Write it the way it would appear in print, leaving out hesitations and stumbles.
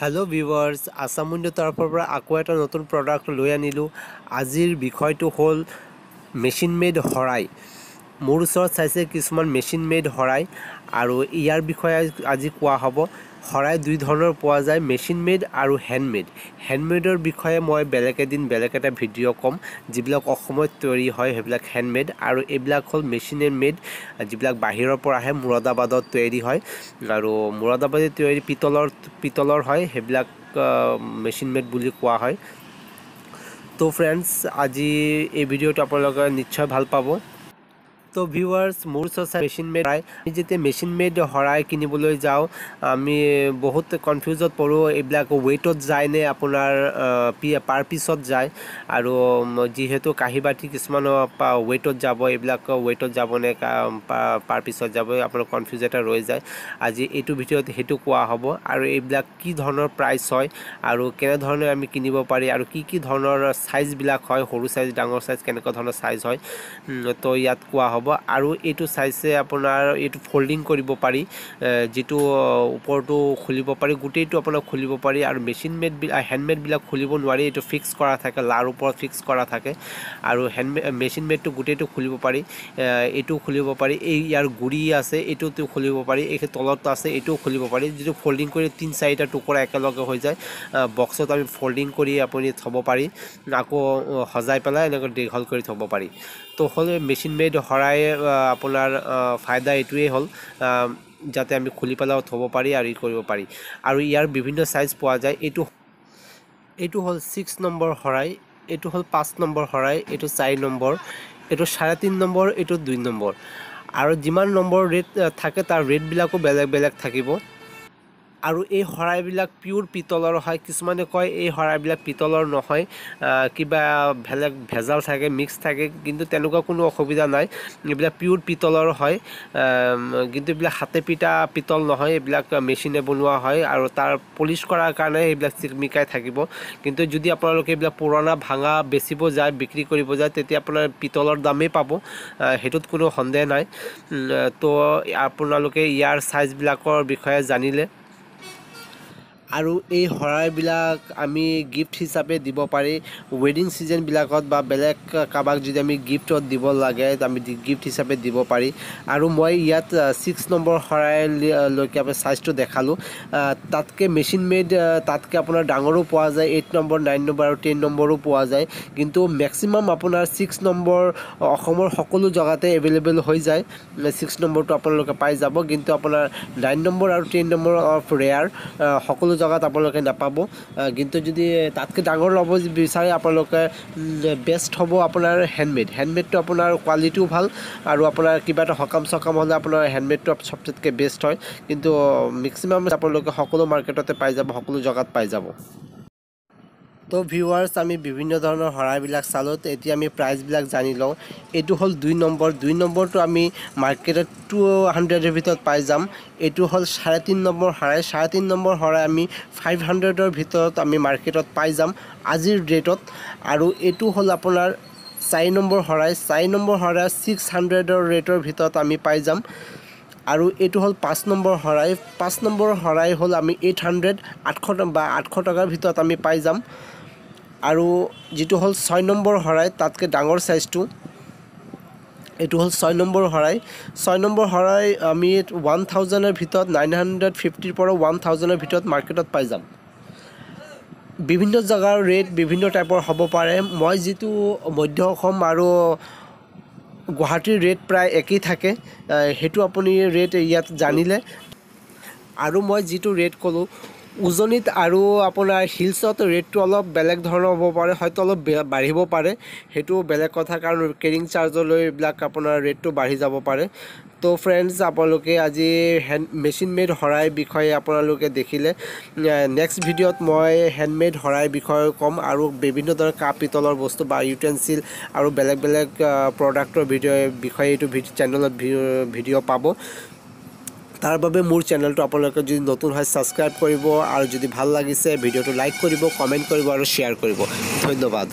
hello viewers Assam window तरफर पर आको एटा नतुन product লৈ আনিলো আজিৰ বিষয়টো হল মেচিন মেড হৰাই মোৰ ওচৰত চাইছে কিছুমান মেচিন মেড হৰাই আৰু ইয়াৰ বিষয়ে আজি কোৱা হ'ব হৰাই দুই ধৰণৰ পোৱা যায় মেচিন মেড আৰু হ্যান্ডমেডৰ বিষয়ে মই বেলেগ এদিন বেলেগ এটা ভিডিও কম যিবিলাক অসমত তৈয়াৰী হয় হেবিলাক হ্যান্ডমেড আৰু এবিলাক হল মেচিন মেড যিবিলাক বাহিৰৰ পৰা আহে মুৰাদাবাদত তৈয়াৰী হয় আৰু মুৰাদাবাদত তৈয়াৰী পিতলৰ হয় হেবিলাক মেচিন মেড বুলি কোৱা হয় তো फ्रेंड्स আজি এই ভিডিওটো আপোনালোকে নিশ্চয় ভাল পাব তো ভিউয়ার্স মোৰ ওচৰত মেচিন মেড হয় আমি যেতিয়া মেচিন মেড হৰাই কিনিবলৈ যাওঁ আমি বহুত কনফিউজত পৰো এইবিলাক ওয়েটত যায় নে আপোনাৰ পাৰ পিছত যায় আৰু যেহেতু কাহিবাটি কিছুমান ওয়েটত যাব এইবিলাক ওয়েটত যাব নে পাৰ পিছত যাব আপোনাৰ কনফিউজ এটা ৰৈ যায় আজি এইটো ভিডিওত হেতু কোৱা হ'ব আৰু এইবিলাক কি ধৰণৰ প্ৰাইস হয় আৰু কেনে ধৰণে আমি কিনিব পাৰি আৰু কি ধৰণৰ সাইজ বিলাক হয় সৰু সাইজ ডাঙৰ সাইজ কেনেকুৱা ধৰণৰ সাইজ হয় তো ইয়াত কোৱা হ'ব আৰু এটো সাইজে আপোনাৰ এটো ফোল্ডিং কৰিব পাৰি যেটো ওপৰটো খুলিব পাৰি গুটেটো আপোনাৰ খুলিব পাৰি আৰু মেচিন মেড হ্যান্ডমেড বিলাক খুলিব নোৱাৰি এটো ফিক্স কৰা থাকে লাৰ ওপৰত ফিক্স কৰা থাকে আৰু মেচিন মেডটো গুটেটো খুলিব পাৰি এটো খুলিব পাৰি এই ইয়াৰ গুৰি আছে এটোটো খুলিব পাৰি এই তলত আছে এটো খুলিব পাৰি যেটো ফোল্ডিং কৰি 3-4টা টুকুৰা একেলগে হৈ যায় বক্সত আমি ফোল্ডিং কৰি আপুনি থব পাৰি আকৌ হজাই পেলাই এনেকৈ দীঘল কৰি থব পাৰি তো হলে মেচিন মেড হৰাই আপোনাৰ ফায়দা এটোৱে হল যাতে আমি খুলি পেলাও থব পাৰি আৰু কৰিব পাৰি আৰু ইয়াৰ বিভিন্ন সাইজ পোৱা যায় এটো হল 6 নম্বৰ হৰাই এটো হল 5 নম্বৰ হৰাই এটো 4 নম্বৰ এটো 3.5 নম্বৰ এটো 2 নম্বৰ আৰু যিমান নম্বৰ ৰেট থাকে তাৰ ৰেট বিলাকো বেলেগ থাকিব আৰু এই হৰাই বিলাক পিওৰ পিতলৰ হয় কিছুমানে কয় এই হৰাই বিলাক পিতলৰ নহয় কিবা ভেজাল থাকে মিক্স থাকে কিন্তু তেনেকুৱা কোনো অসুবিধা নাই এইবিলাক পিওৰ পিতলৰ হয় কিন্তু এইবিলাক হাতে পিটা পিতল নহয় এইবিলাক মেচিনে বনোৱা হয় আৰু তাৰ পলিশ কৰাৰ কাৰণে এইবিলাক চিকমিকাই থাকিব কিন্তু যদি আপোনালোকে এইবিলাক পুৰণা ভাঙা বেচিব যায় বিক্ৰী কৰিব যায় তেতিয়া আপোনাৰ পিতলৰ দামেই পাব হেতুত কোনো সন্দেহ নাই তো আপোনালোকে ইয়াৰ সাইজ বিলাকৰ বিষয়ে জানিলে আৰু এই হৰাই বিলাক আমি গিফট হিচাপে দিব পাৰি ওয়েডিং সিজন বিলাকত বা বেলেগ কাবাক যদি আমি গিফটত দিব লাগে আমি গিফট হিচাপে দিব পাৰি আৰু মই ইয়াত 6 নম্বৰ হৰাই লৈকে আমি সাইজটো দেখালো তাতকে মেচিন মেড তাতকে আপোনাৰ ডাঙৰো পোৱা যায় 8 নম্বৰ 9 নম্বৰ আৰু 10 নম্বৰো পোৱা যায় কিন্তু ম্যাক্সিমাম আপোনাৰ 6 নম্বৰ অসমৰ সকলো জায়গাতে अवेलेबल হৈ যায় 6 নম্বৰটো আপোনালোকে পাই যাব কিন্তু আপোনাৰ 9 নম্বৰ আৰু 10 নম্বৰ অফ ৰেয়াৰ সকলো জায়গাত আপোনালোকে নাপাব কিন্তু যদি তাতকে ডাঙৰ লব বিচাৰে আপোনালোকে বেস্ট হ'ব আপোনাৰ হ্যান্ডমেডটো আপোনাৰ কোৱালিটিও ভাল আৰু আপোনাৰ কিবাটা হকাম হলে আপোনাৰ হ্যান্ডমেডটো সবচেয়ে বেস্ট হয় কিন্তু ম্যাক্সিমাম আপোনালোকে সকলো মাৰ্কেটতে পাই যাব সকলো জায়গাত পাই যাব তো ভিউয়াৰ্স আমি বিভিন্ন ধৰণৰ হৰাই বিলাক চালো এতিয়া আমি প্ৰাইস বিলাক জানি লও এটো হল 2 নম্বৰটো আমি মাৰ্কেটত 200 এৰ ভিতৰত পাই যাম এটো হল 3.5 নম্বৰ হৰাই 3.5 নম্বৰ হৰাই আমি 500 এৰ ভিতৰত আমি মাৰ্কেটত পাই যাম আজিৰ ৰেটত আৰু এটো হল আপোনাৰ 4 নম্বৰ হৰাই 600 এৰ ৰেটৰ ভিতৰত আমি পাই যাম আৰু এটো হল 5 নম্বৰ হৰাই হল আমি 800 টকাৰ ভিতৰত আমি পাই যাম আৰু যেটো হল 6 নম্বৰ হৰাই তাতকে ডাঙৰ সাইজটো এটো হল 6 নম্বৰ হৰাই আমি 1000 এৰ ভিতৰত 950 পৰা 1000 এৰ ভিতৰত মাৰ্কেটত পাই যাম বিভিন্ন জায়গাৰ ৰেট বিভিন্ন টাইপৰ হ'ব পাৰে মই যেটো মধ্য অসম আৰু গুৱাহাটীৰ ৰেট প্ৰায় একই থাকে হেতু আপুনি ৰেট ইয়াত জানিলে আৰু মই যেটো ৰেট কলো উজনিত আৰু আপোনাৰ হিলছত ৰেটটো অলপ বেলেগ ধৰণৰ হ'ব পাৰে হয়তো অলপ বাঢ়িব পাৰে হেতু বেলেগ কথা কাৰণ কেৰিং চাৰ্জলৈ ব্লাক আপোনাৰ ৰেটটো বাঢ়ি যাব পাৰে তো फ्रेंड्स আপোনালোকে আজি মেচিন মেড হৰাই বিষয়ে আপোনালোকে দেখিলে নেক্সট ভিডিওত মই হ্যান্ডমেড হৰাই বিষয়ে কম আৰু বিভিন্ন ধৰণৰ কাপ পিতলৰ বস্তু বা ইউটেনসিল আৰু বেলেগ প্ৰডাক্টৰ ভিডিও বিষয়ে এইটো চেনেলত ভিডিও পাব তাৰ বাবে মোৰ চেনেলটো আপোনালোকে যদি নতুন হয় সাবস্ক্ৰাইব কৰিব আৰু যদি ভাল লাগিছে ভিডিওটো লাইক কৰিব কমেন্ট কৰিব আৰু শেয়াৰ কৰিব ধন্যবাদ